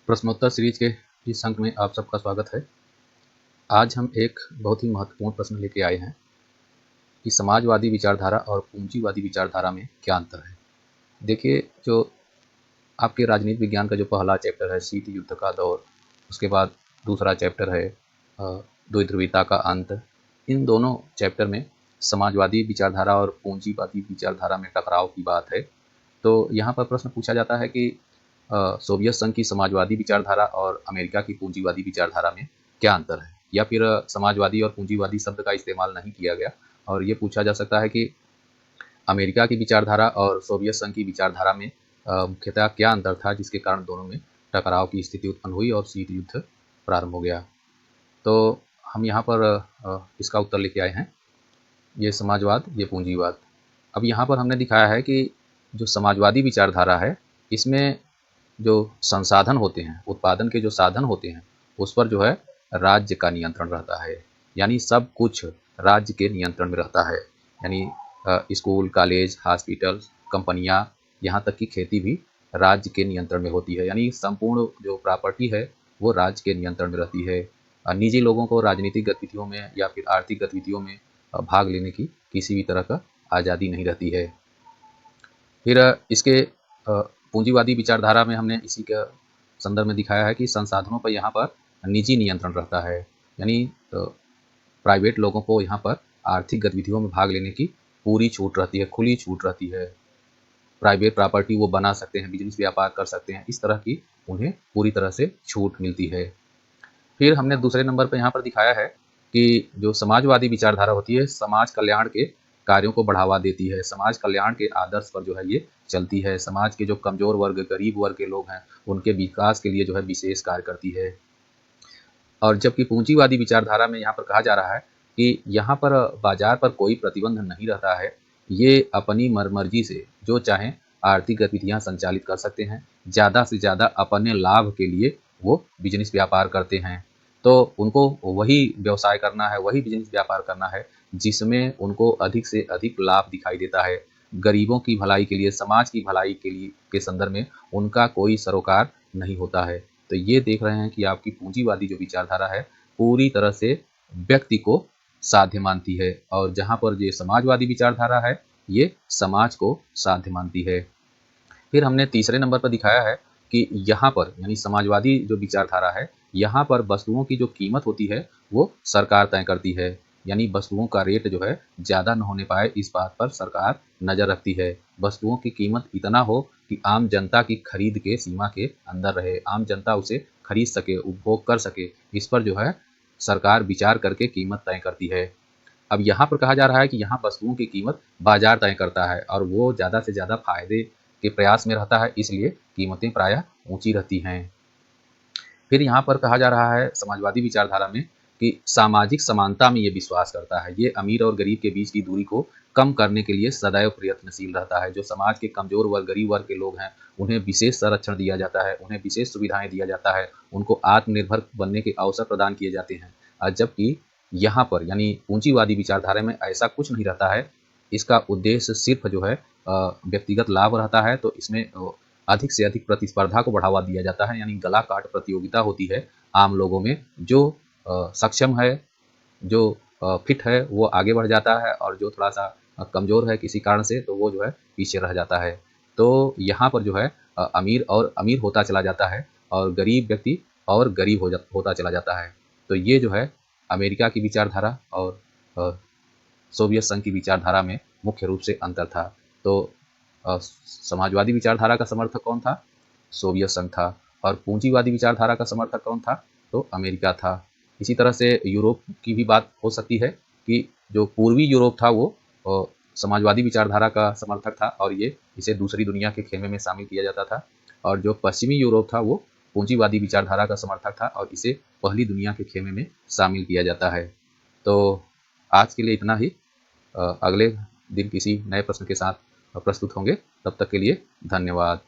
प्रश्नोत्तर सीरीज के इस अंक में आप सबका स्वागत है। आज हम एक बहुत ही महत्वपूर्ण प्रश्न लेके आए हैं कि समाजवादी विचारधारा और पूंजीवादी विचारधारा में क्या अंतर है। देखिए, जो आपके राजनीति विज्ञान का जो पहला चैप्टर है शीत युद्ध का दौर, उसके बाद दूसरा चैप्टर है द्विध्रुवीयता का अंत। इन दोनों चैप्टर में समाजवादी विचारधारा और पूंजीवादी विचारधारा में टकराव की बात है। तो यहाँ पर प्रश्न पूछा जाता है कि सोवियत संघ की समाजवादी विचारधारा और अमेरिका की पूंजीवादी विचारधारा में क्या अंतर है, या फिर समाजवादी और पूंजीवादी शब्द का इस्तेमाल नहीं किया गया और ये पूछा जा सकता है कि अमेरिका की विचारधारा और सोवियत संघ की विचारधारा में मुख्यतः क्या अंतर था जिसके कारण दोनों में टकराव की स्थिति उत्पन्न हुई और शीत युद्ध प्रारंभ हो गया। तो हम यहाँ पर इसका उत्तर लेके आए हैं, ये समाजवाद, ये पूंजीवाद। अब यहाँ पर हमने दिखाया है कि जो समाजवादी विचारधारा है इसमें जो संसाधन होते हैं, उत्पादन के जो साधन होते हैं, उस पर जो है राज्य का नियंत्रण रहता है। यानी सब कुछ राज्य के नियंत्रण में रहता है। यानी स्कूल, कॉलेज, हॉस्पिटल, कंपनियां, यहाँ तक कि खेती भी राज्य के नियंत्रण में होती है। यानी संपूर्ण जो प्रॉपर्टी है वो राज्य के नियंत्रण में रहती है। निजी लोगों को राजनीतिक गतिविधियों में या फिर आर्थिक गतिविधियों में भाग लेने की किसी भी तरह का आज़ादी नहीं रहती है। फिर इसके पूंजीवादी विचारधारा में हमने इसी के संदर्भ में दिखाया है कि संसाधनों पर यहाँ पर निजी नियंत्रण रहता है। यानी प्राइवेट लोगों को यहाँ पर आर्थिक गतिविधियों में भाग लेने की पूरी छूट रहती है, खुली छूट रहती है। प्राइवेट प्रॉपर्टी वो बना सकते हैं, बिजनेस व्यापार कर सकते हैं, इस तरह की उन्हें पूरी तरह से छूट मिलती है। फिर हमने दूसरे नंबर पर यहाँ पर दिखाया है कि जो समाजवादी विचारधारा होती है समाज कल्याण के कार्यों को बढ़ावा देती है, समाज कल्याण के आदर्श पर जो है ये चलती है। समाज के जो कमजोर वर्ग, गरीब वर्ग के लोग हैं, उनके विकास के लिए जो है विशेष कार्य करती है। और जबकि पूंजीवादी विचारधारा में यहाँ पर कहा जा रहा है कि यहाँ पर बाजार पर कोई प्रतिबंध नहीं रहता है, ये अपनी मर्जी से जो चाहें आर्थिक गतिविधियां संचालित कर सकते हैं। ज़्यादा से ज़्यादा अपने लाभ के लिए वो बिजनेस व्यापार करते हैं। तो उनको वही व्यवसाय करना है, वही बिजनेस व्यापार करना है जिसमें उनको अधिक से अधिक लाभ दिखाई देता है। गरीबों की भलाई के लिए, समाज की भलाई के लिए के संदर्भ में उनका कोई सरोकार नहीं होता है। तो ये देख रहे हैं कि आपकी पूंजीवादी जो विचारधारा है पूरी तरह से व्यक्ति को साध्य मानती है, और जहां पर ये समाजवादी विचारधारा है ये समाज को साध्य मानती है। फिर हमने तीसरे नंबर पर दिखाया है कि यहाँ पर यानी समाजवादी जो विचारधारा है यहाँ पर वस्तुओं की जो कीमत होती है वो सरकार तय करती है। यानी वस्तुओं का रेट जो है ज़्यादा न होने पाए, इस बात पर सरकार नज़र रखती है। वस्तुओं की कीमत इतना हो कि आम जनता की खरीद के सीमा के अंदर रहे, आम जनता उसे खरीद सके, उपभोग कर सके, इस पर जो है सरकार विचार करके कीमत तय करती है। अब यहाँ पर कहा जा रहा है कि यहाँ वस्तुओं की कीमत बाजार तय करता है और वो ज़्यादा से ज़्यादा फायदे के प्रयास में रहता है, इसलिए कीमतें प्रायः ऊंची रहती हैं। फिर यहाँ पर कहा जा रहा है समाजवादी विचारधारा में कि सामाजिक समानता में ये विश्वास करता है। ये अमीर और गरीब के बीच की दूरी को कम करने के लिए सदैव प्रयत्नशील रहता है। जो समाज के कमजोर वर्ग, गरीब वर्ग के लोग हैं, उन्हें विशेष संरक्षण दिया जाता है, उन्हें विशेष सुविधाएं दिया जाता है, उनको आत्मनिर्भर बनने के अवसर प्रदान किए जाते हैं। जबकि यहाँ पर यानी पूंजीवादी विचारधारा में ऐसा कुछ नहीं रहता है। इसका उद्देश्य सिर्फ जो है व्यक्तिगत लाभ रहता है। तो इसमें अधिक से अधिक प्रतिस्पर्धा को बढ़ावा दिया जाता है। यानी गला काट प्रतियोगिता होती है आम लोगों में। जो सक्षम है, जो फिट है, वो आगे बढ़ जाता है, और जो थोड़ा सा कमजोर है किसी कारण से तो वो जो है पीछे रह जाता है। तो यहाँ पर जो है अमीर और अमीर होता चला जाता है और गरीब व्यक्ति और गरीब होता चला जाता है। तो ये जो है अमेरिका की विचारधारा और सोवियत संघ की विचारधारा में मुख्य रूप से अंतर था। तो समाजवादी विचारधारा का समर्थक कौन था? सोवियत संघ था। और पूंजीवादी विचारधारा का समर्थक कौन था? तो अमेरिका था। इसी तरह से यूरोप की भी बात हो सकती है कि जो पूर्वी यूरोप था वो समाजवादी विचारधारा का समर्थक था और ये इसे दूसरी दुनिया के खेमे में शामिल किया जाता था। और जो पश्चिमी यूरोप था वो पूंजीवादी विचारधारा का समर्थक था और इसे पहली दुनिया के खेमे में शामिल किया जाता है। तो आज के लिए इतना ही। अगले दिन किसी नए प्रश्न के साथ प्रस्तुत होंगे। तब तक के लिए धन्यवाद।